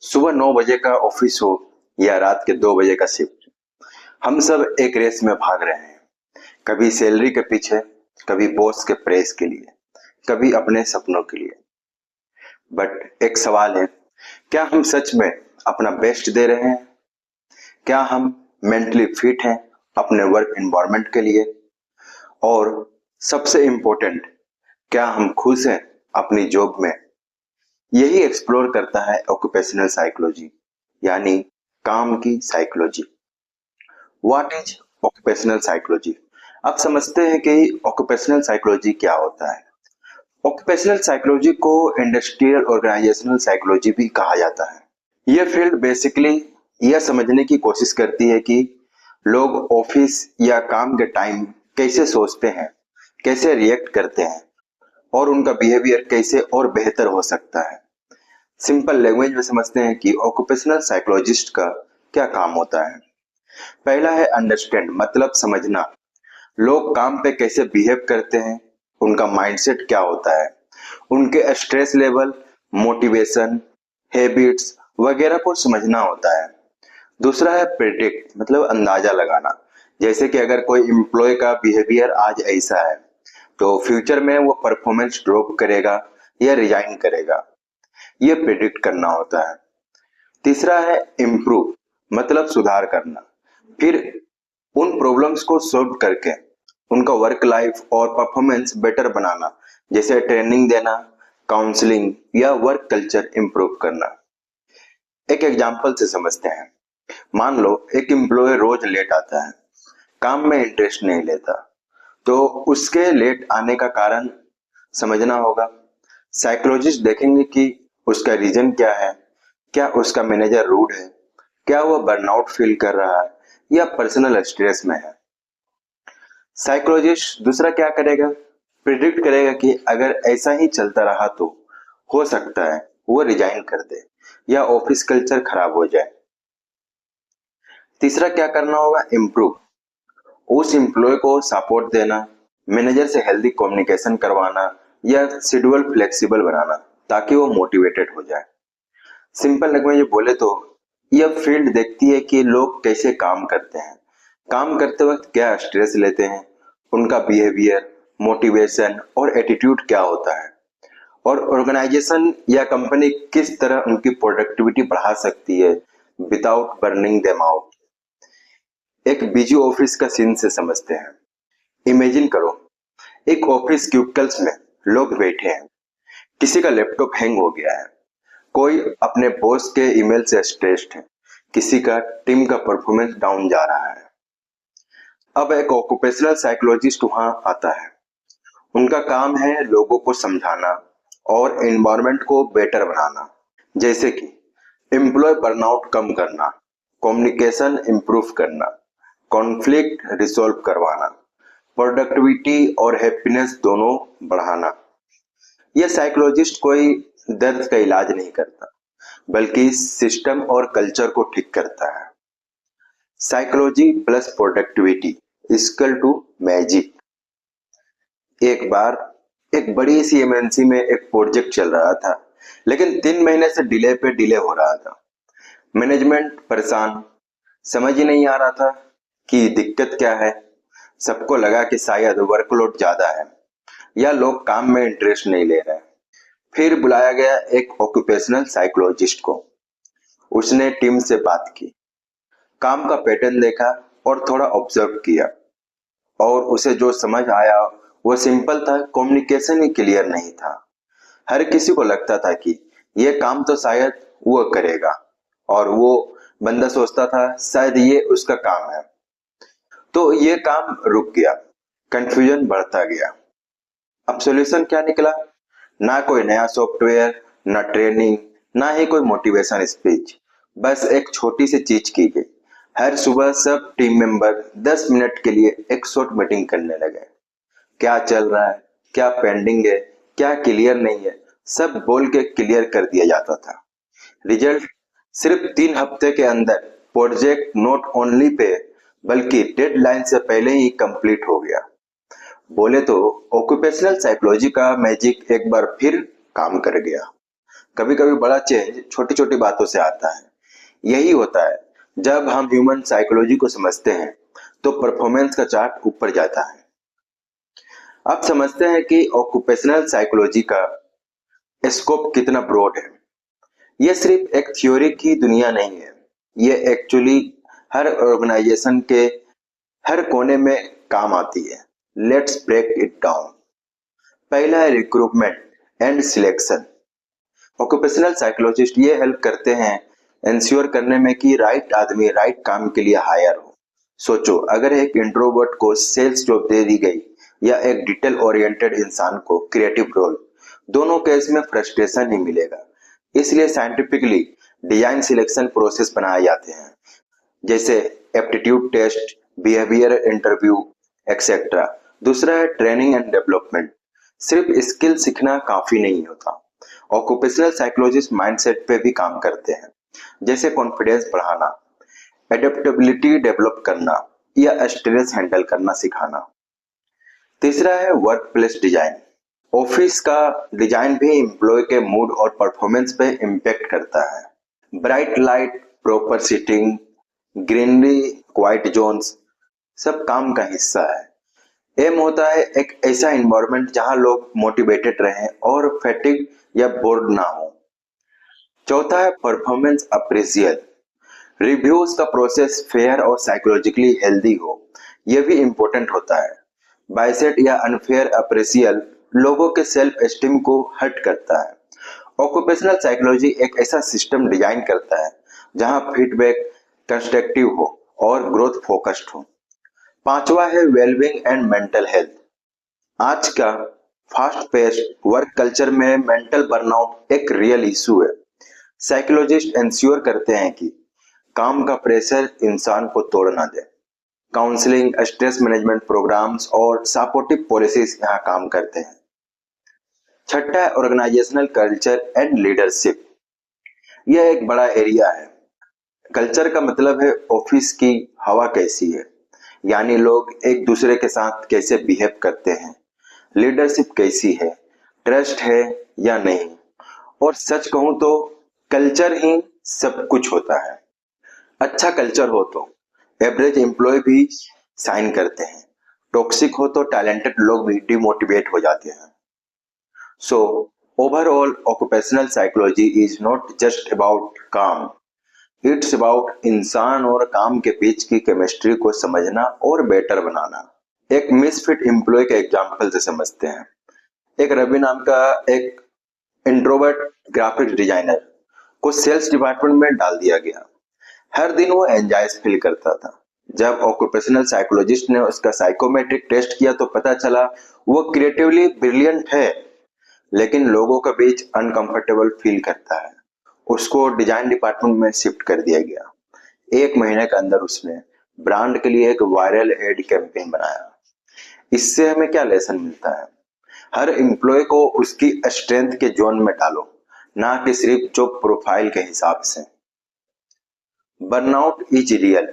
सुबह 9 बजे का ऑफिस हो या रात के 2 बजे का शिफ्ट, हम सब एक रेस में भाग रहे हैं। कभी सैलरी के पीछे, कभी बॉस के प्रेस के लिए, कभी अपने सपनों के लिए। बट एक सवाल है, क्या हम सच में अपना बेस्ट दे रहे हैं? क्या हम मेंटली फिट हैं अपने वर्क एनवायरनमेंट के लिए? और सबसे इम्पोर्टेंट, क्या हम खुश हैं अपनी जॉब में? यही एक्सप्लोर करता है ऑक्यूपेशनल साइकोलॉजी, यानी काम की psychology. What is occupational psychology? आप समझते हैं कि ऑक्यूपेशनल साइकोलॉजी क्या होता है? ऑक्यूपेशनल साइकोलॉजी को इंडस्ट्रियल ऑर्गेनाइजेशनल साइकोलॉजी भी कहा जाता है। यह फील्ड बेसिकली यह समझने की कोशिश करती है कि लोग ऑफिस या काम के टाइम कैसे सोचते हैं, कैसे रिएक्ट करते हैं और उनका बिहेवियर कैसे और बेहतर हो सकता है। सिंपल लैंग्वेज में समझते हैं कि ऑक्यूपेशनल साइकोलॉजिस्ट का क्या काम होता है। पहला है अंडरस्टैंड, मतलब समझना। लोग काम पे कैसे बिहेव करते हैं, उनका माइंडसेट क्या होता है, उनके स्ट्रेस लेवल, मोटिवेशन, हैबिट्स वगैरह को समझना होता है। दूसरा है प्रेडिक्ट, मतलब अंदाजा लगाना। जैसे कि अगर कोई एम्प्लॉय का बिहेवियर आज ऐसा है तो फ्यूचर में वो परफॉर्मेंस ड्रॉप करेगा या रिजाइन करेगा, ये प्रेडिक्ट करना होता है। तीसरा है इम्प्रूव, मतलब सुधार करना। फिर उन प्रॉब्लम्स को सॉल्व करके उनका वर्क लाइफ और परफॉर्मेंस बेटर बनाना, जैसे ट्रेनिंग देना, काउंसलिंग या वर्क कल्चर इम्प्रूव करना। एक एग्जांपल से समझते हैं। मान लो एक एम्प्लॉय रोज लेट आता है, काम में इंटरेस्ट नहीं लेता, तो उसके लेट आने का कारण समझना होगा। साइकोलॉजिस्ट देखेंगे कि उसका रीजन क्या है, क्या उसका मैनेजर रूड है, क्या वो बर्नआउट फील कर रहा है या पर्सनल स्ट्रेस में है। साइकोलॉजिस्ट दूसरा क्या करेगा, प्रिडिक्ट करेगा कि अगर ऐसा ही चलता रहा तो हो सकता है वो रिजाइन कर दे या ऑफिस कल्चर खराब हो जाए। तीसरा क्या करना होगा, इम्प्रूव। उस एम्प्लॉय को सपोर्ट देना, मैनेजर से हेल्दी कम्युनिकेशन करवाना या शेड्यूल फ्लेक्सिबल बनाना ताकि वो मोटिवेटेड हो जाए। सिंपल लैंग्वेज में बोले तो यह फील्ड देखती है कि लोग कैसे काम करते हैं, काम करते वक्त क्या स्ट्रेस लेते हैं, उनका बिहेवियर, मोटिवेशन और एटीट्यूड क्या होता है, और ऑर्गेनाइजेशन या कंपनी किस तरह उनकी प्रोडक्टिविटी बढ़ा सकती है विदाउट बर्निंग देम आउट। एक बिजी ऑफिस का सीन से समझते हैं। इमेजिन करो, एक ऑफिस क्यूबिकल्स में लोग बैठे हैं, किसी का लैपटॉप हैंग हो गया है, कोई अपने बॉस के ईमेल से स्ट्रेस्ड है, किसी का टीम का परफॉर्मेंस डाउन जा रहा है। अब एक ऑक्यूपेशनल साइकोलॉजिस्ट वहां आता है। उनका काम है लोगों को समझाना और एनवायरनमेंट को बेटर बनाना, जैसे कि एम्प्लॉय बर्नआउट कम करना, कम्युनिकेशन इंप्रूव करना, कॉन्फ्लिक्ट रिसॉल्व करवाना, प्रोडक्टिविटी और हैप्पीनेस दोनों बढ़ाना। यह साइकोलॉजिस्ट कोई दर्द का इलाज नहीं करता, बल्कि सिस्टम और कल्चर को ठीक करता है। Psychology plus productivity equal to magic. एक बार एक बड़ी सी एमएनसी में एक प्रोजेक्ट चल रहा था, लेकिन 3 महीने से डिले पे डिले हो रहा था। मैनेजमेंट परेशान, समझ ही नहीं आ रहा था कि दिक्कत क्या है। सबको लगा कि शायद वर्कलोड ज्यादा है या लोग काम में इंटरेस्ट नहीं ले रहे हैं। फिर बुलाया गया एक ऑक्यूपेशनल साइकोलॉजिस्ट को। उसने टीम से बात की, काम का पैटर्न देखा और थोड़ा ऑब्जर्व किया, और उसे जो समझ आया वो सिंपल था, कम्युनिकेशन ही क्लियर नहीं था। हर किसी को लगता था कि ये काम तो शायद वो करेगा, और वो बंदा सोचता था शायद ये उसका काम है। तो ये काम रुक गया, कंफ्यूजन बढ़ता गया। अब सॉल्यूशन क्या निकला? ना कोई नया सॉफ्टवेयर, ना ट्रेनिंग, ना ही कोई मोटिवेशन स्पीच। बस एक छोटी सी चीज की गई। हर सुबह सब टीम मेंबर 10 मिनट के लिए एक शॉर्ट मीटिंग करने लगे। क्या चल रहा है, क्या पेंडिंग है, क्या क्लियर नहीं है, सब बोल के क्लियर कर दिया जाता था। रिजल्ट, सिर्फ 3 हफ्ते के अंदर प्रोजेक्ट नॉट ओनली पे बल्कि डेडलाइन से पहले ही कंप्लीट हो गया। बोले तो ऑक्यूपेशनल साइकोलॉजी का मैजिक एक बार फिर काम कर गया। कभी कभी बड़ा चेंज छोटी छोटी बातों से आता है। यही होता है, जब हम ह्यूमन साइकोलॉजी को समझते हैं तो परफॉर्मेंस का चार्ट ऊपर जाता है। अब समझते हैं कि ऑक्यूपेशनल साइकोलॉजी का स्कोप कितना ब्रॉड है। ये सिर्फ एक थ्योरी की दुनिया नहीं है, ये एक्चुअली हर ऑर्गेनाइजेशन के हर कोने में काम आती है। Let's break it down. पहला है recruitment and selection. Occupational psychologist ये हेल्प करते हैं इंश्योर करने में कि राइट आदमी राइट काम के लिए हायर हो। सोचो, अगर एक इंट्रोवर्ट को सेल्स जॉब दे दी गई या एक डिटेल ओरिएंटेड इंसान को क्रिएटिव रोल, दोनों केस में फ्रस्ट्रेशन ही मिलेगा। इसलिए साइंटिफिकली डिजाइन सिलेक्शन प्रोसेस बनाए जाते हैं, जैसे aptitude test, behaviour interview etcetera. दूसरा है ट्रेनिंग एंड डेवलपमेंट। सिर्फ स्किल सीखना काफी नहीं होता। ऑक्यूपेशनल साइकोलॉजिस्ट माइंडसेट पे भी काम करते हैं, जैसे कॉन्फिडेंस बढ़ाना, एडेप्टेबिलिटी डेवलप करना या स्ट्रेस हैंडल करना सिखाना। तीसरा है वर्क प्लेस डिजाइन। ऑफिस का डिजाइन भी एम्प्लॉय के मूड और परफॉर्मेंस पे इम्पेक्ट करता है। Bright light, proper seating, greenery, quiet zones सब काम का हिस्सा है। एम होता है एक ऐसा एनवायरनमेंट जहां लोग मोटिवेटेड रहें और फैटिग या बोर्ड ना हो। चौथा है परफॉर्मेंस अप्रेजियल। रिव्यूज का प्रोसेस फेयर और साइकोलॉजिकली हेल्दी हो, यह भी इंपॉर्टेंट होता है। बायसेट या अनफेयर अप्रेसियल लोगों के सेल्फ एस्टीम को हर्ट करता है। ऑक्यूपेशनल साइकोलॉजी एक ऐसा सिस्टम डिजाइन करता है जहां फीडबैक कंस्ट्रक्टिव हो और ग्रोथ फोकस्ड हो। पांचवा है वेलबींग एंड मेंटल हेल्थ। आज का फास्ट पेस्ड वर्क कल्चर में मेंटल बर्नआउट एक रियल इशू है। साइकोलॉजिस्ट इंश्योर करते हैं कि काम का प्रेशर इंसान को तोड़ ना दे। काउंसलिंग, स्ट्रेस मैनेजमेंट प्रोग्राम्स और सपोर्टिव पॉलिसीज यहाँ काम करते हैं। छठा है ऑर्गेनाइजेशनल कल्चर एंड लीडरशिप। यह एक बड़ा एरिया है। कल्चर का मतलब है ऑफिस की हवा कैसी है, यानी लोग एक दूसरे के साथ कैसे बिहेव करते हैं। लीडरशिप कैसी है, ट्रस्ट है या नहीं। और सच कहूं तो कल्चर ही सब कुछ होता है। अच्छा कल्चर हो तो एवरेज एम्प्लॉय भी साइन करते हैं, टॉक्सिक हो तो टैलेंटेड लोग भी डिमोटिवेट हो जाते हैं। So overall occupational psychology is not just about काम, इट्स अबाउट इंसान और काम के बीच की केमिस्ट्री को समझना और बेटर बनाना। एक मिसफिट एम्प्लॉय के एग्जाम्पल से समझते हैं। एक रवि नाम का एक इंट्रोवर्ट ग्राफिक डिजाइनर को सेल्स डिपार्टमेंट में डाल दिया गया। हर दिन वो एंजाइज फील करता था। जब ऑक्यूपेशनल साइकोलॉजिस्ट ने उसका साइकोमेट्रिक टेस्ट किया तो पता चला वो क्रिएटिवली ब्रिलियंट है, लेकिन लोगों के बीच अनकंफर्टेबल फील करता है। उसको डिजाइन डिपार्टमेंट में शिफ्ट कर दिया गया। 1 महीने के अंदर उसने ब्रांड के लिए एक वायरल एड कैंपेन बनाया। इससे हमें क्या लेसन मिलता है? हर एम्प्लॉय को उसकी स्ट्रेंथ के जोन में डालो, ना कि सिर्फ जॉब प्रोफाइल के हिसाब से। Burnout is real.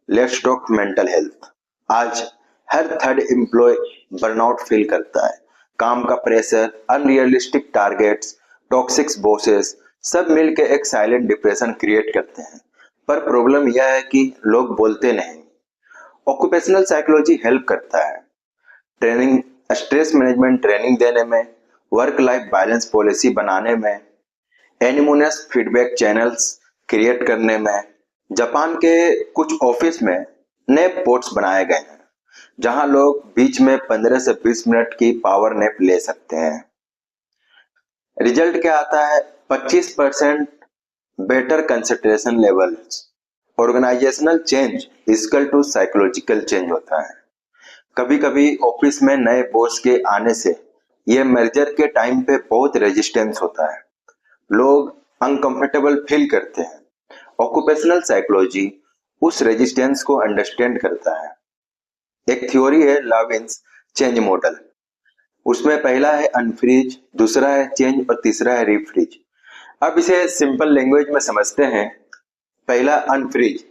Let's talk mental health. आज हर थर्ड एम्प्लॉय बर्नआउट फील करता है। काम का pressure, unrealistic targets, toxic bosses सब मिलकर एक साइलेंट डिप्रेशन क्रिएट करते हैं। पर प्रॉब्लम यह है कि लोग बोलते नहीं। ऑक्यूपेशनल साइकोलॉजी हेल्प करता है ट्रेनिंग, स्ट्रेस मैनेजमेंट ट्रेनिंग देने में, वर्क लाइफ बैलेंस पॉलिसी बनाने में, एनिमोनियस फीडबैक चैनल्स क्रिएट करने में। जापान के कुछ ऑफिस में नए पोर्ट्स बनाए गए हैं जहां लोग बीच में 15 से 20 मिनट की पावर नैप ले सकते हैं। रिजल्ट क्या आता है? 25% better concentration levels. Organisational change equal to psychological change होता है। कभी कभी ऑफिस में नए बॉस के आने से ये मर्जर के टाइम पे बहुत रेजिस्टेंस होता है, लोग अनकंफर्टेबल फील करते हैं। ऑक्यूपेशनल साइकोलॉजी उस रेजिस्टेंस को अंडरस्टैंड करता है। एक थ्योरी है लाविन्स चेंज मॉडल। उसमें पहला है अनफ्रीज, दूसरा है चेंज और तीसरा है रिफ्रीज। अब इसे सिंपल लैंग्वेज में समझते हैं। पहला अनफ्रीज,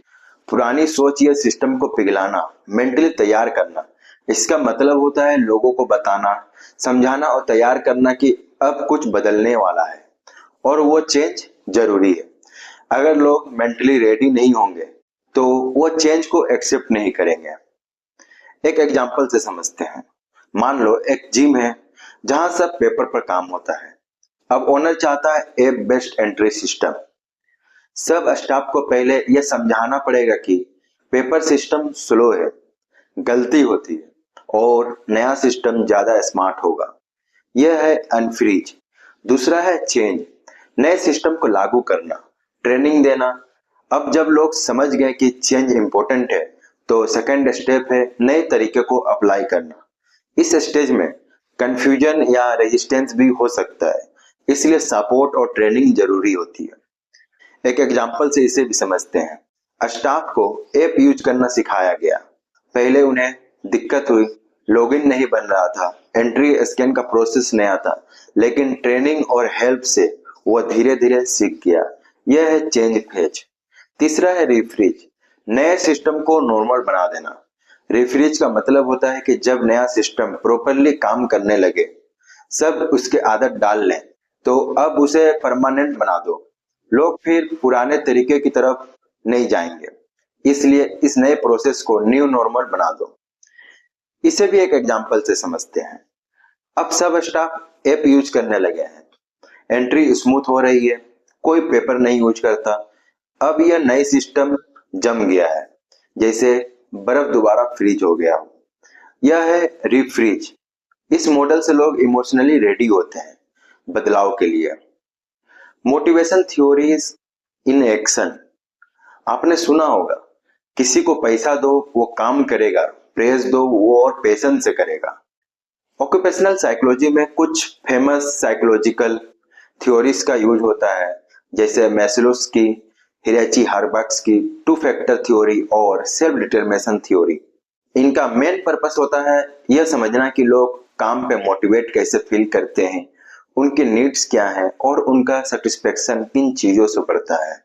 पुरानी सोच या सिस्टम को पिघलाना, मेंटली तैयार करना। इसका मतलब होता है लोगों को बताना, समझाना और तैयार करना कि अब कुछ बदलने वाला है। और वो चेंज जरूरी है। अगर लोग मेंटली रेडी नहीं होंगे तो वो चेंज को एक्सेप्ट नहीं करेंगे। एक एग्जांपल से समझते हैं। मान लो एक जिम है जहां सब पेपर पर काम होता है। अब ओनर चाहता है ऐप बेस्ड एंट्री सिस्टम। सब स्टाफ को पहले यह समझाना पड़ेगा कि पेपर सिस्टम स्लो है, गलती होती है और नया सिस्टम ज्यादा स्मार्ट होगा। यह है अनफ्रीज। दूसरा है चेंज, नए सिस्टम को लागू करना, ट्रेनिंग देना। अब जब लोग समझ गए कि चेंज इंपॉर्टेंट है तो सेकंड स्टेप है नए तरीके को अप्लाई करना। इस स्टेज में कंफ्यूजन या रेजिस्टेंस भी हो सकता है, इसलिए सपोर्ट और ट्रेनिंग जरूरी होती है। एक एग्जांपल से इसे भी समझते हैं। स्टाफ को ऐप यूज करना सिखाया गया। पहले उन्हें दिक्कत हुई, लॉगिन नहीं बन रहा था, एंट्री स्कैन का प्रोसेस नया था, लेकिन ट्रेनिंग और हेल्प से वह धीरे धीरे सीख गया। यह है चेंज फेज। तीसरा है रिफ्रीज, नए सिस्टम को नॉर्मल बना देना। रिफ्रीज का मतलब होता है कि जब नया सिस्टम प्रॉपरली काम करने लगे, सब उसके आदत डाल लें, तो अब उसे परमानेंट बना दो। लोग फिर पुराने तरीके की तरफ नहीं जाएंगे, इसलिए इस नए प्रोसेस को न्यू नॉर्मल बना दो। इसे भी एक एग्जांपल से समझते हैं। अब सब स्टाफ ऐप यूज करने लगे हैं, एंट्री स्मूथ हो रही है, कोई पेपर नहीं यूज करता। अब यह नई सिस्टम जम गया है, जैसे बर्फ दोबारा फ्रीज हो गया हो। यह है रिफ्रीज। इस मॉडल से लोग इमोशनली रेडी होते हैं बदलाव के लिए। Motivation theories in action. आपने सुना होगा, किसी को पैसा दो वो काम करेगा, प्रेज दो वो और पेशेंस से करेगा। ऑक्यूपेशनल साइकोलॉजी में कुछ फेमस साइकोलॉजिकल थ्योरीज का यूज होता है, जैसे मैस्लोस की, हिराची हार्बक्स की टू फैक्टर थ्योरी और सेल्फ डिटरमिनेशन थ्योरी। इनका मेन पर्पस होता है यह समझना कि लोग काम पे मोटिवेट कैसे फील करते हैं, उनके नीड्स क्या हैं और उनका सेटिस्फेक्शन किन चीजों से बढ़ता है।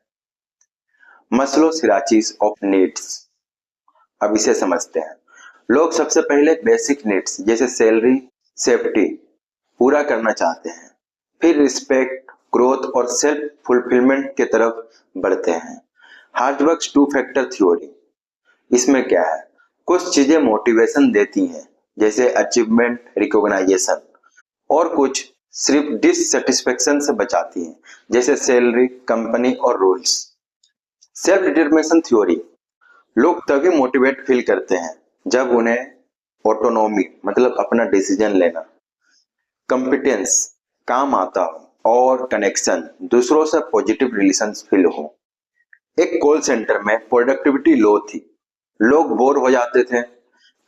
मस्लोस हिरार्ची ऑफ नीड्स। अब इसे समझते हैं। लोग सबसे पहले बेसिक नीड्स जैसे सैलरी, सेफ्टी पूरा करना चाहते हैं, फिर रिस्पेक्ट, ग्रोथ और सेल्फ फुलफिलमेंट के तरफ बढ़ते हैं। हार्वर्ड्स टू फैक्टर थ्योरी, इसमें क्या है, कुछ चीजें मोटिवेशन देती हैं जैसे अचीवमेंट, रिकॉग्नाइजेशन, और कुछ सिर्फ डिससेटिस्फेक्शन से बचाती हैं जैसे सैलरी, कंपनी और रूल्स। सेल्फ डिटरमिनेशन थ्योरी, लोग तभी मोटिवेट फील करते हैं जब उन्हें ऑटोनॉमी मतलब अपना डिसीजन लेना, कंपिटेंस काम आता हो और कनेक्शन दूसरों से पॉजिटिव रिलेशंस फील हो। एक कॉल सेंटर में प्रोडक्टिविटी लो थी, लोग बोर हो जाते थे,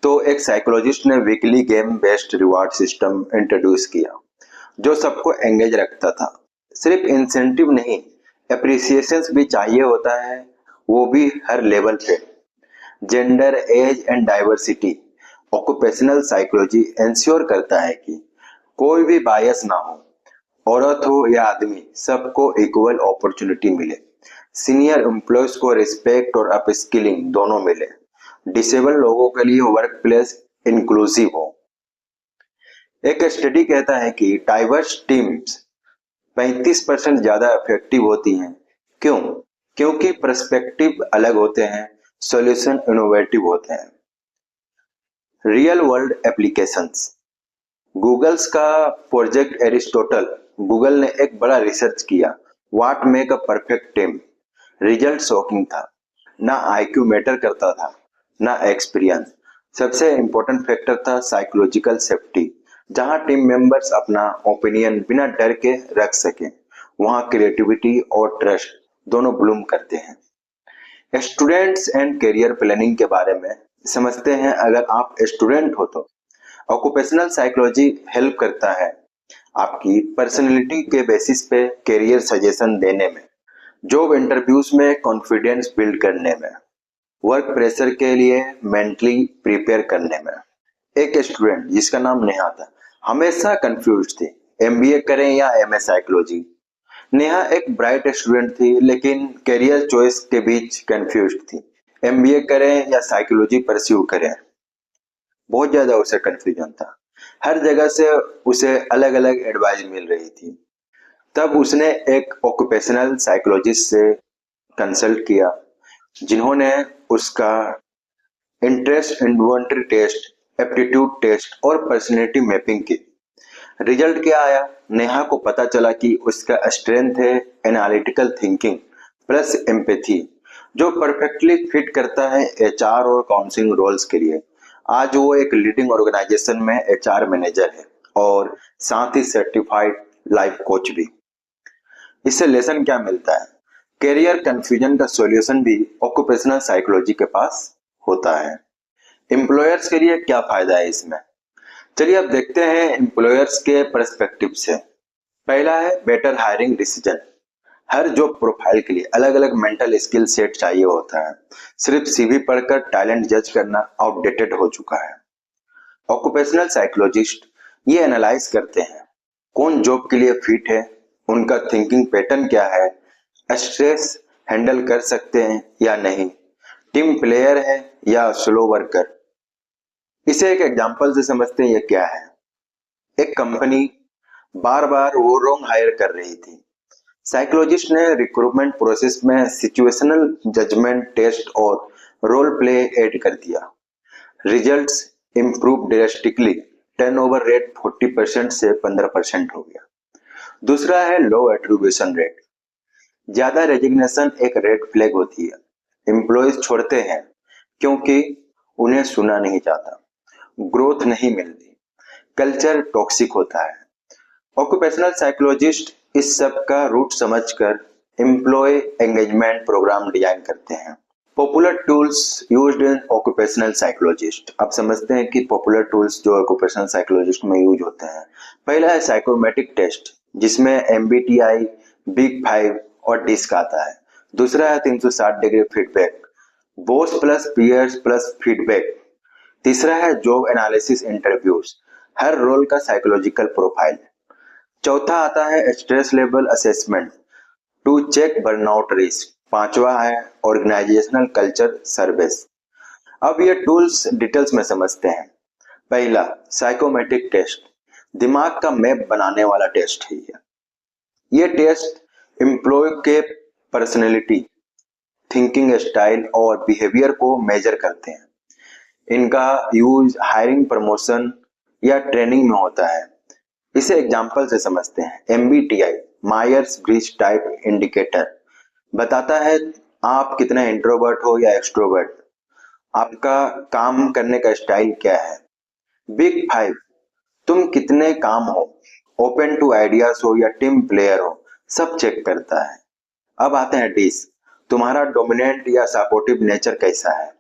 तो एक साइकोलॉजिस्ट ने weekly game based reward system introduce किया जो सबको एंगेज रखता था। सिर्फ इंसेंटिव नहीं, एप्रिसिएशन भी चाहिए होता है, वो भी हर लेवल पे। Gender, age and diversity. Occupational psychology ensure करता है कि कोई भी बायस ना हो, औरत हो या आदमी, सबको इक्वल अपॉर्चुनिटी मिले। सीनियर एम्प्लॉयज को रिस्पेक्ट और अपस्किलिंग दोनों मिले। डिसेबल लोगों के लिए वर्क प्लेस इंक्लूसिव हो। एक स्टडी कहता है कि डाइवर्स टीम्स 35% ज्यादा इफेक्टिव होती हैं। क्यों? क्योंकि पर्सपेक्टिव अलग होते हैं, सॉल्यूशन इनोवेटिव होते हैं। Real world applications. गूगल्स का प्रोजेक्ट एरिस्टोटल, गूगल ने एक बड़ा रिसर्च किया, what make a perfect team. Result shocking था। ना आईक्यू मैटर करता था, ना एक्सपीरियंस। सबसे इंपॉर्टेंट फैक्टर था साइकोलॉजिकल सेफ्टी। जहां टीम मेंबर्स अपना ओपिनियन बिना डर के रख सकें, वहां क्रिएटिविटी और ट्रस्ट दोनों ब्लूम करते हैं। स्टूडेंट्स एंड करियर प्लानिंग के बारे में समझते हैं। अगर आप स्टूडेंट हो तो ऑक्यूपेशनल साइकोलॉजी हेल्प करता है आपकी पर्सनैलिटी के बेसिस पे करियर सजेशन देने में, जॉब इंटरव्यूज में कॉन्फिडेंस बिल्ड करने में, वर्क प्रेशर के लिए मेंटली प्रिपेयर करने में। एक स्टूडेंट जिसका नाम नेहा था, हमेशा कंफ्यूज थी, एमबीए करें या एमए साइकोलॉजी। नेहा एक ब्राइट स्टूडेंट थी, लेकिन करियर चॉइस के बीच कंफ्यूज थी, एमबीए करें या साइकोलॉजी परस्यू करें। बहुत ज्यादा उसे कंफ्यूजन था, हर जगह से उसे अलग अलग एडवाइस मिल रही थी। तब उसने एक ऑक्यूपेशनल साइकोलॉजिस्ट से कंसल्ट किया, जिन्होंने उसका interest inventory test, aptitude test और पर्सनैलिटी मैपिंग की। रिजल्ट क्या आया? नेहा को पता चला कि उसका स्ट्रेंथ है एनालिटिकल थिंकिंग प्लस एम्पैथी, जो परफेक्टली फिट करता है एचआर और काउंसलिंग रोल्स के लिए। आज वो एक लीडिंग ऑर्गेनाइजेशन में एचआर मैनेजर है और साथ ही सर्टिफाइड लाइफ कोच भी। इससे लेसन क्या मिलता है? कैरियर कंफ्यूजन का सॉल्यूशन भी ऑक्यूपेशनल साइकोलॉजी के पास होता है। एम्प्लॉयर्स के लिए क्या फायदा है इसमें? चलिए अब देखते हैं एम्प्लॉयर्स के पर्सपेक्टिव से। पहला है बेटर हायरिंग डिसीजन। हर जॉब प्रोफाइल के लिए अलग अलग मेंटल स्किल सेट चाहिए होता है। सिर्फ सीवी पढ़कर टैलेंट जज करना आउटडेटेड हो चुका है। ऑक्यूपेशनल साइकोलॉजिस्ट ये एनालाइज करते हैं कौन जॉब के लिए फिट है, उनका थिंकिंग पैटर्न क्या है, स्ट्रेस हैंडल कर सकते हैं या नहीं, टीम प्लेयर है या स्लो वर्कर। इसे एक एग्जांपल से समझते हैं ये क्या है। एक कंपनी बार बार वो रॉन्ग हायर कर रही थी। साइकोलॉजिस्ट ने रिक्रूटमेंट प्रोसेस में सिचुएशनल जजमेंट टेस्ट और रोल प्ले ऐड कर दिया। Results improve drastically. Turnover rate 40% से 15% हो गया। दूसरा है लो एट्रीब्यूशन रेट। ज्यादा रेजिग्नेशन एक रेड फ्लैग होती है। एम्प्लॉयज छोड़ते हैं क्योंकि उन्हें सुना नहीं जाता, ग्रोथ नहीं मिलती, कल्चर टॉक्सिक होता है। ऑक्यूपेशनल साइकोलॉजिस्ट इस सब का रूट समझकर एम्प्लॉय एंगेजमेंट प्रोग्राम डिजाइन करते हैं। Popular tools used in occupational psychologist. अब समझते हैं कि पॉपुलर टूल्स जो ऑक्यूपेशनल साइकोलॉजिस्ट में यूज होते हैं। पहला है साइकोमेट्रिक टेस्ट, जिसमें एमबीटीआई, बिग 5 और डिस्क आता है। दूसरा है 360 degree feedback, boss plus peers plus feedback. तीसरा है जॉब एनालिसिस इंटरव्यूज, हर रोल का साइकोलॉजिकल प्रोफाइल। चौथा आता है stress level assessment to check burnout risk. पांचवा है ऑर्गेनाइजेशनल कल्चर सर्वेस। अब ये टूल्स डिटेल्स में समझते हैं। पहला साइकोमेट्रिक टेस्ट, दिमाग का मैप बनाने वाला टेस्ट है ये टेस्ट एम्प्लॉय के पर्सनैलिटी, थिंकिंग स्टाइल और बिहेवियर को मेजर करते हैं। इनका यूज हायरिंग, प्रमोशन या ट्रेनिंग में होता है। इसे एग्जांपल से समझते हैं। MBTI, Myers Briggs Type Indicator, बताता है आप कितना इंट्रोवर्ट हो या एक्सट्रोवर्ट, आपका काम करने का स्टाइल क्या है। बिग 5, तुम कितने काम हो, ओपन टू आइडियाज हो या टीम प्लेयर हो, सब चेक करता है। अब आते हैं डिस, तुम्हारा डोमिनेंट या सपोर्टिव नेचर कैसा है।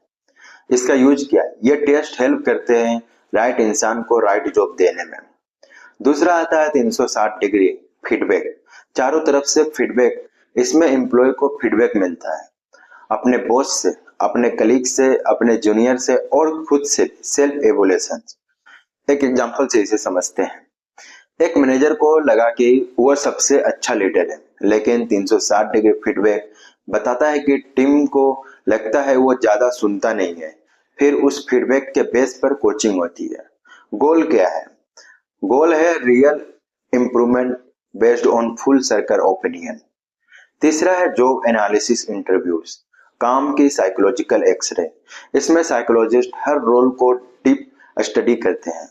इसका यूज क्या है? ये टेस्ट हेल्प करते हैं राइट इंसान को राइट जॉब देने में। दूसरा आता है 360 डिग्री फीडबैक, चारों तरफ से फीडबैक। इसमें एम्प्लॉय को फीडबैक मिलता है अपने बॉस से, अपने कलीग से, अपने जूनियर से और खुद से। Self evolution. एक एग्जांपल से इसे समझते हैं। एक मैनेजर को लगा कि वह सबसे अच्छा लीडर है, लेकिन 360 डिग्री फीडबैक बताता है कि टीम को लगता है वो ज्यादा सुनता नहीं है। फिर उस फीडबैक के बेस पर कोचिंग होती है। गोल क्या है? गोल है real improvement based on full circle opinion. तीसरा है जॉब एनालिसिस इंटरव्यूज, काम की साइकोलॉजिकल एक्सरे। इसमें साइकोलॉजिस्ट हर रोल को डीप स्टडी करते हैं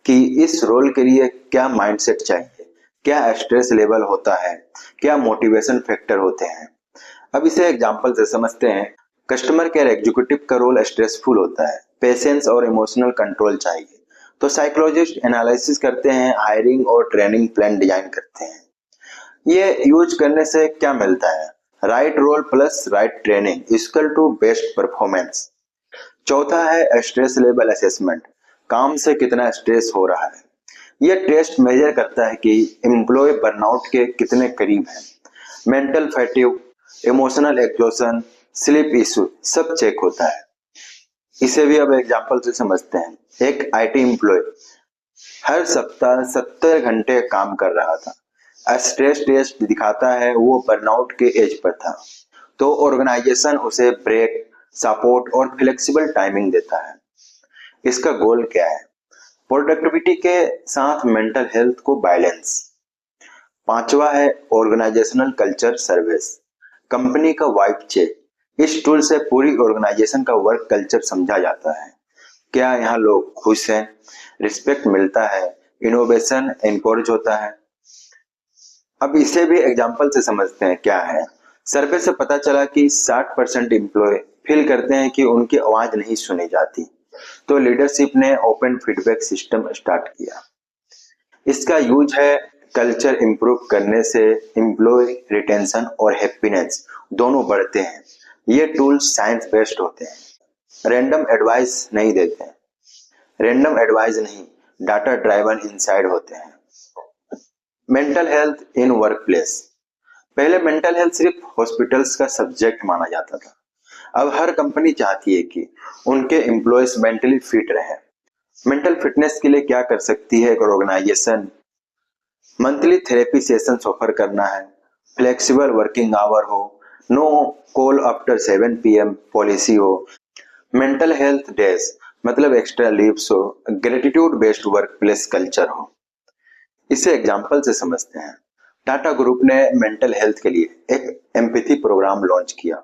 कि इस रोल के लिए क्या माइंडसेट चाहिए, क्या स्ट्रेस लेवल होता है, क्या मोटिवेशन फैक्टर होते हैं। अब इसे एग्जांपल से समझते हैं। कस्टमर केयर एग्जीक्यूटिव का रोल स्ट्रेसफुल होता है, पेशेंस और इमोशनल कंट्रोल चाहिए। तो साइकोलॉजिस्ट एनालिसिस करते हैं, हायरिंग और ट्रेनिंग प्लान डिजाइन करते हैं। ये यूज करने से क्या मिलता है? Right role plus right training equal to best performance. चौथा है स्ट्रेस लेवल असेसमेंट, काम से कितना स्ट्रेस हो रहा है। यह टेस्ट मेजर करता है कि एम्प्लॉय बर्नआउट के कितने करीब है। Mental fatigue, emotional exhaustion, sleep issue सब चेक होता है। इसे भी अब एग्जांपल से समझते हैं। एक आईटी एम्प्लॉय हर सप्ताह 70 घंटे काम कर रहा था। स्ट्रेस टेस्ट दिखाता है वो बर्नआउट के एज पर था। तो ऑर्गेनाइजेशन उसे ब्रेक, सपोर्ट और फ्लेक्सिबल टाइमिंग देता है। इसका गोल क्या है? प्रोडक्टिविटी के साथ मेंटल हेल्थ को बैलेंस। पांचवा है ऑर्गेनाइजेशनल कल्चर सर्विस, कंपनी का वाइब चेक। इस टूल से पूरी ऑर्गेनाइजेशन का वर्क कल्चर समझा जाता है। क्या यहाँ लोग खुश हैं, रिस्पेक्ट मिलता है, इनोवेशन एनकरेज होता है। अब इसे भी एग्जांपल से समझते हैं क्या है। सर्वे से पता चला कि 60% एम्प्लॉय फील करते हैं कि उनकी आवाज नहीं सुनी जाती, तो लीडरशिप ने ओपन फीडबैक सिस्टम स्टार्ट किया। इसका यूज है कल्चर इंप्रूव करने से एम्प्लॉय रिटेंशन और हैप्पीनेस दोनों बढ़ते हैं। ये टूल्स साइंस बेस्ड होते हैं, रैंडम एडवाइस नहीं देते हैं, रैंडम एडवाइस नहीं, डाटा ड्राइवन इनसाइड होते हैं। मेंटल हेल्थ इन वर्कप्लेस। पहले मेंटल हेल्थ सिर्फ हॉस्पिटल्स का सब्जेक्ट माना जाता था। अब हर कंपनी चाहती है कि उनके एम्प्लॉयज मेंटली फिट रहे। मेंटल फिटनेस के लिए क्या कर सकती है एक organisation? Monthly therapy sessions offer करना है, फ्लेक्सिबल वर्किंग आवर हो, no call after 7 PM policy हो, मेंटल हेल्थ डेज मतलब एक्स्ट्रा लीव्स हो, ग्रेटिट्यूड बेस्ड वर्कप्लेस कल्चर हो। इसे एग्जाम्पल से समझते हैं। टाटा ग्रुप ने मेंटल हेल्थ के लिए एक एम्पैथी प्रोग्राम लॉन्च किया,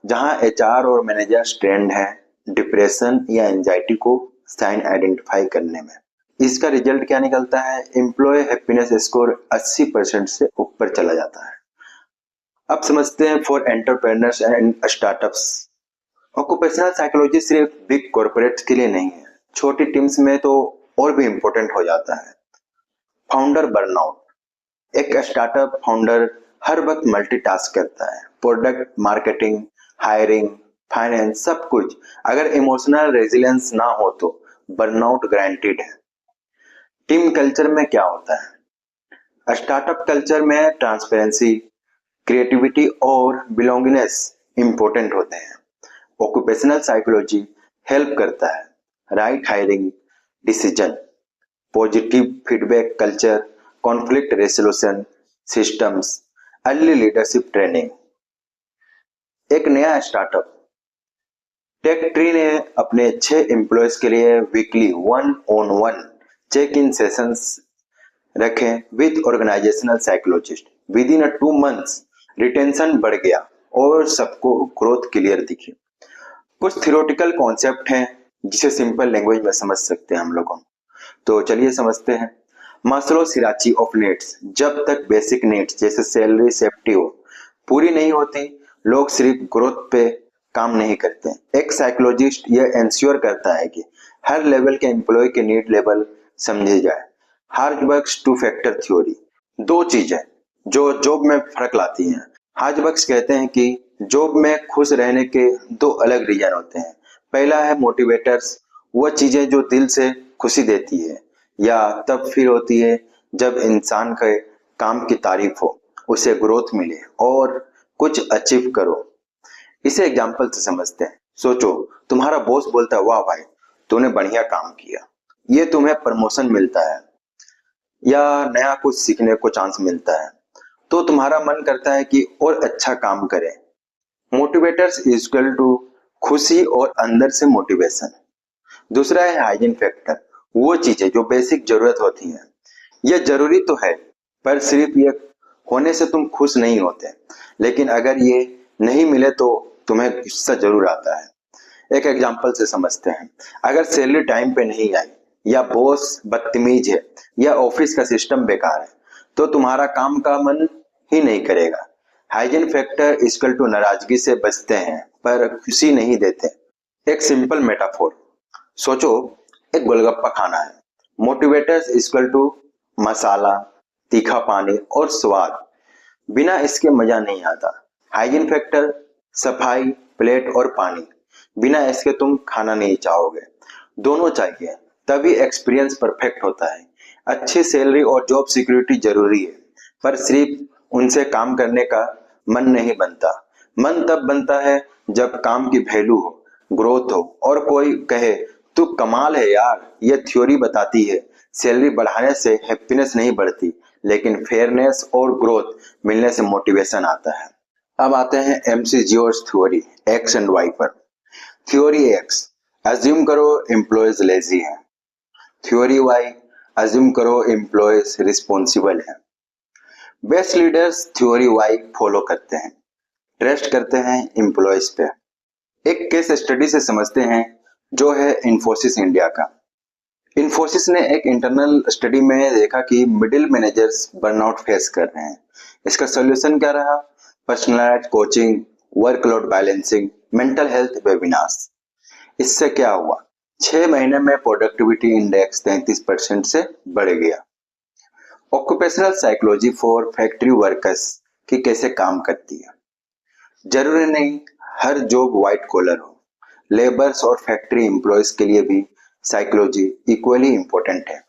जहां HR और मैनेजर ट्रेंड है डिप्रेशन या एंजाइटी को साइन आइडेंटिफाई करने में। इसका रिजल्ट क्या निकलता है? एम्प्लॉय हैप्पीनेस स्कोर 80% से ऊपर चला जाता है। अब समझते हैं for entrepreneurs and startups. Occupational psychology सिर्फ बिग कॉर्पोरेट्स के लिए नहीं है, छोटी टीम्स में तो और भी इंपॉर्टेंट हो जाता है। Founder burnout. एक स्टार्टअप फाउंडर हर वक्त मल्टीटास्क करता है, प्रोडक्ट, मार्केटिंग, हायरिंग, फाइनेंस, सब कुछ। अगर इमोशनल रेजिलियंस ना हो तो बर्नआउट गारंटीड है। टीम कल्चर में क्या होता है? स्टार्टअप कल्चर में ट्रांसपेरेंसी, क्रिएटिविटी और बिलोंगिंगनेस इंपॉर्टेंट होते हैं। ऑक्यूपेशनल साइकोलॉजी हेल्प करता है right hiring decision, positive feedback culture, conflict resolution systems, early leadership training. एक नया स्टार्टअप टेक ट्री ने अपने 6 एम्प्लॉयज के लिए weekly 1-on-1 check in sessions रखे with organisational psychologist. Within 2 months retention बढ़ गया और सबको ग्रोथ क्लियर दिखी। कुछ थियोरेटिकल कॉन्सेप्ट हैं जिसे सिंपल लैंग्वेज में समझ सकते हैं हम लोग। तो चलिए समझते हैं। Maslow hierarchy of needs. जब तक बेसिक नीड्स जैसे सैलरी, सेफ्टी हो पूरी नहीं होती, लोग सिर्फ ग्रोथ पे काम नहीं करते। एक साइकोलॉजिस्ट यह इंश्योर करता है कि हर लेवल के एम्प्लॉय के नीड लेवल समझे जाए। हार्जबर्ग्स 2 फैक्टर थ्योरी। 2 चीजें जो जॉब में फर्क लाती हैं। हार्जबर्ग्स कहते हैं कि जॉब में खुश रहने के 2 अलग रीजन होते हैं। पहला है मोटिवेटर्स, वह चीजें जो दिल से खुशी देती है या तब फील होती है जब इंसान के काम की तारीफ हो, उसे ग्रोथ मिले और कुछ अचीव करो। इसे एग्जाम्पल से समझते हैं। सोचो तुम्हारा बॉस बोलता है वाह भाई तूने बढ़िया काम किया, ये तुम्हें प्रमोशन मिलता है या नया कुछ सीखने को चांस मिलता है, तो तुम्हारा मन करता है कि और अच्छा काम करें। मोटिवेटर्स इक्वल टू खुशी और अंदर से मोटिवेशन। दूसरा है हाइजीन फैक्टर, वो चीजें जो बेसिक जरूरत होती हैं। यह जरूरी तो है पर सिर्फ ये होने से तुम खुश नहीं होते, लेकिन अगर ये नहीं मिले तो तुम्हें गुस्सा जरूर आता है। एक एग्जांपल से समझते हैं। अगर सैलरी टाइम पे नहीं आई या बॉस बदतमीज है या ऑफिस का सिस्टम बेकार है, तो तुम्हारा काम का मन ही नहीं करेगा। हाइजीन फैक्टर इक्वल टू नाराजगी से बचते हैं पर खुशी नहीं देते। एक सिंपल मेटाफोर सोचो, एक गोलगप्पा खाना है। मोटिवेटर्स इक्वल टू मसाला, तीखा पानी और स्वाद, बिना इसके मजा नहीं आता। हाइजीन फैक्टर सफाई, प्लेट और पानी, बिना इसके तुम खाना नहीं चाहोगे। दोनों चाहिए तभी एक्सपीरियंस परफेक्ट होता है। अच्छी सैलरी और जॉब सिक्योरिटी जरूरी है पर सिर्फ उनसे काम करने का मन नहीं बनता। मन तब बनता है जब काम की वैल्यू हो, ग्रोथ हो और कोई कहे तू कमाल है यार। ये थ्योरी बताती है सैलरी बढ़ाने से हैप्पीनेस नहीं बढ़ती, लेकिन फेयरनेस और ग्रोथ मिलने से मोटिवेशन आता है। अब आते हैं MCGO's theory X and Y पर। थ्योरी एक्स, अज्यूम करो एम्प्लॉयज लेजी हैं। थ्योरी वाई, अज्यूम करो एम्प्लॉयज रिस्पॉन्सिबल हैं। Best leaders theory Y follow करते हैं, ट्रस्ट करते हैं एम्प्लॉयज पे। एक केस स्टडी से समझते हैं जो है इन्फोसिस इंडिया का। इन्फोसिस ने एक इंटरनल स्टडी में देखा कि मिडिल मैनेजर्स बर्नआउट फेस कर रहे हैं। इसका सॉल्यूशन क्या रहा? Personalised coaching, workload balancing, mental health webinars. इससे क्या हुआ? 6 महीने में प्रोडक्टिविटी इंडेक्स 33% से बढ़ गया। Occupational psychology for factory workers की कैसे काम करती है? जरूरी नहीं हर जॉब व्हाइट कॉलर हो, लेबर्स और फैक्ट्री एम्प्लॉयज के लिए भी साइकोलॉजी इक्वली इंपॉर्टेंट है।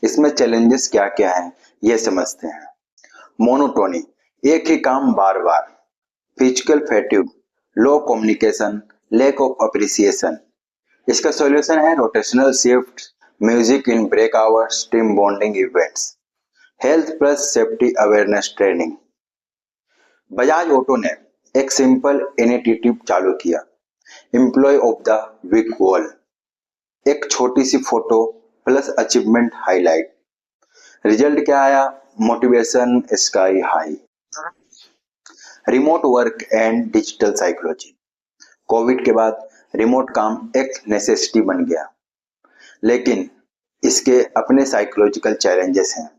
इसमें चैलेंजेस क्या क्या हैं ये समझते हैं। मोनोटोनी, एक ही काम बार बार। Physical fatigue, low communication, lack of appreciation. इसका सॉल्यूशन है rotational shift, music in break hours, team bonding events, health plus safety awareness training. Bajaj auto ने एक सिंपल इनिशिएटिव चालू किया, employee of the week wall. एक छोटी सी photo plus achievement highlight. Result क्या आया? Motivation sky high. Remote work and digital psychology. Covid के बाद रिमोट काम एक नेसेसिटी बन गया, लेकिन इसके अपने साइकोलॉजिकल चैलेंजेस हैं।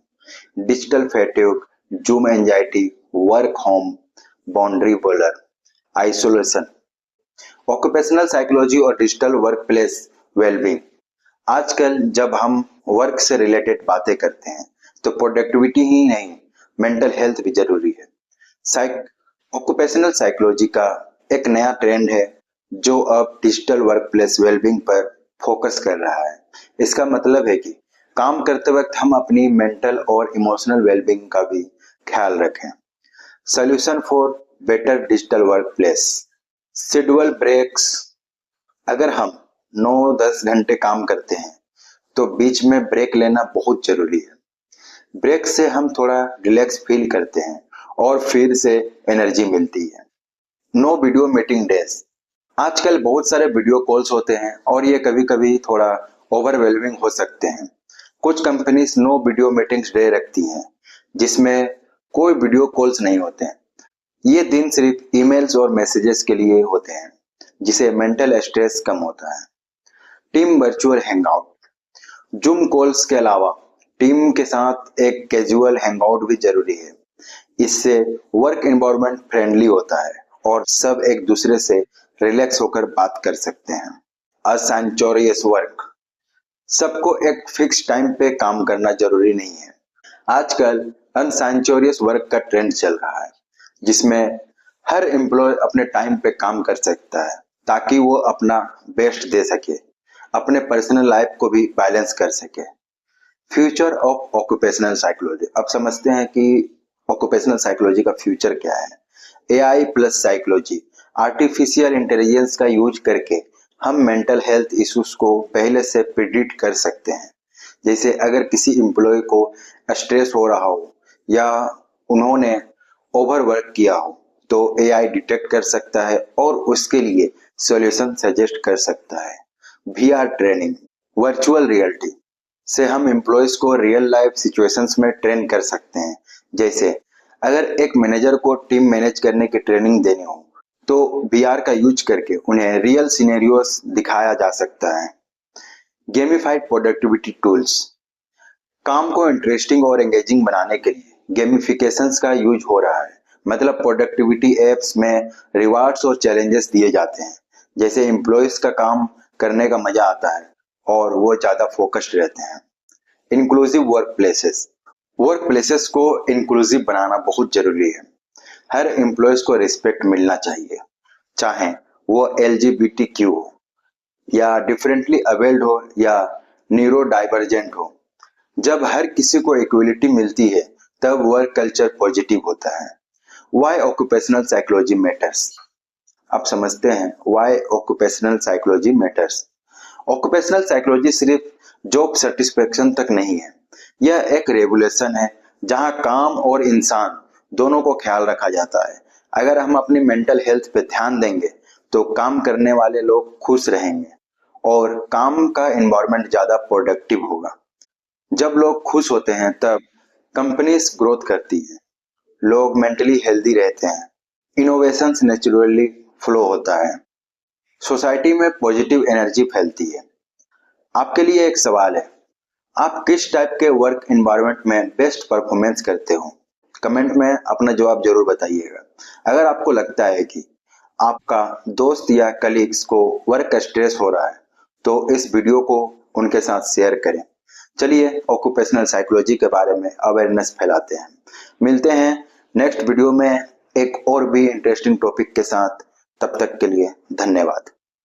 Digital fatigue, zoom anxiety, work home, boundary blur, isolation. Occupational psychology और डिजिटल वर्क प्लेस वेलबींग। आजकल जब हम वर्क से रिलेटेड बातें करते हैं तो प्रोडक्टिविटी ही नहीं, मेंटल हेल्थ भी जरूरी है। ऑक्यूपेशनल साइकोलॉजी का एक नया ट्रेंड है जो अब डिजिटल वर्क प्लेस वेलबींग पर फोकस कर रहा है। इसका मतलब है कि काम करते वक्त हम अपनी मेंटल और इमोशनल वेलबींग का भी ख्याल रखें। Solution for better digital workplace, schedule breaks. अगर हम 9-10 घंटे काम करते हैं तो बीच में ब्रेक लेना बहुत जरूरी है। ब्रेक से हम थोड़ा रिलैक्स फील करते हैं और फिर से एनर्जी मिलती है। No video meeting days. आजकल बहुत सारे वीडियो कॉल्स होते हैं और ये कभी कभी थोड़ा ओवरवेलमिंग हो सकते हैं। कुछ companies no video meetings day रखती हैं जिसमें कोई वीडियो कॉल्स नहीं होते हैं। ये दिन सिर्फ ईमेल्स और मैसेजेस के लिए होते हैं, जिसे मेंटल स्ट्रेस कम होता है। Team virtual hangout. Zoom calls के अलावा टीम के साथ एक कैजुअल हैंगआउट भी जरूरी है। इससे वर्क एनवायरनमेंट फ्रेंडली होता है और सब एक दूसरे से रिलैक्स होकर बात कर सकते हैं। असेंचुरियस वर्क। सबको एक फिक्स टाइम पे काम करना जरूरी नहीं है। आजकल अनसेंचुरियस वर्क का ट्रेंड चल रहा है, जिसमें हर एम्प्लॉय अपने टाइम पे काम कर सकता है ताकि वो अपना बेस्ट दे सके, अपने पर्सनल लाइफ को भी बैलेंस कर सके। Future of occupational psychology. अब समझते हैं कि ऑक्यूपेशनल साइकोलॉजी का फ्यूचर क्या है। AI plus psychology, artificial intelligence का यूज करके हम मेंटल हेल्थ इश्यूज को पहले से प्रिडिक्ट कर सकते हैं। जैसे अगर किसी एम्प्लॉय को स्ट्रेस हो रहा हो या उन्होंने ओवरवर्क किया हो तो एआई डिटेक्ट कर सकता है और उसके लिए सॉल्यूशन सजेस्ट कर सकता है। वीआर ट्रेनिंग, वर्चुअल रियलिटी से हम एम्प्लॉयज को रियल लाइफ सिचुएशंस में ट्रेन कर सकते हैं। जैसे अगर एक मैनेजर को टीम मैनेज करने की ट्रेनिंग देनी हो तो वीआर का यूज करके उन्हें रियल सिनेरियोस दिखाया जा सकता है। गेमिफाइड प्रोडक्टिविटी टूल्स, काम को इंटरेस्टिंग और एंगेजिंग बनाने के लिए गेमिफिकेशंस का यूज हो रहा है। मतलब प्रोडक्टिविटी एप्स में रिवार्ड्स और चैलेंजेस दिए जाते हैं, जैसे एम्प्लॉयज का काम करने का मजा आता है और वो ज्यादा फोकस्ड रहते हैं। इंक्लूसिव वर्क प्लेसेस को इंक्लूसिव बनाना बहुत जरूरी है। हर एम्प्लॉयज को रिस्पेक्ट मिलना चाहिए, चाहे वो LGBTQ हो या डिफरेंटली अवेल्ड हो या न्यूरो डाइवर्जेंट हो। जब हर किसी को इक्वलिटी मिलती है तब वर्क कल्चर पॉजिटिव होता है। Why occupational psychology matters. अब समझते हैं why occupational psychology matters. Occupational psychology सिर्फ जॉब सेटिस्फेक्शन तक नहीं है, यह एक रेगुलेशन है जहां काम और इंसान दोनों को ख्याल रखा जाता है। अगर हम अपनी मेंटल हेल्थ पे ध्यान देंगे तो काम करने वाले लोग खुश रहेंगे और काम का एनवायरनमेंट ज्यादा प्रोडक्टिव होगा। जब लोग खुश होते हैं तब कंपनीज ग्रोथ करती है लोग मेंटली हेल्दी रहते हैं, इनोवेशंस नेचुरली फ्लो होता है, सोसाइटी में पॉजिटिव एनर्जी फैलती है। आपके लिए एक सवाल है, आप किस टाइप के वर्क एनवायरनमेंट में बेस्ट परफॉर्मेंस करते हो? कमेंट में अपना जवाब जरूर बताइएगा। अगर आपको लगता है कि आपका दोस्त या कलीग्स को वर्क स्ट्रेस हो रहा है तो इस वीडियो को उनके साथ शेयर करें। चलिए ऑक्यूपेशनल साइकोलॉजी के बारे में अवेयरनेस फैलाते हैं। मिलते हैं नेक्स्ट वीडियो में एक और भी इंटरेस्टिंग टॉपिक के साथ। तब तक के लिए धन्यवाद।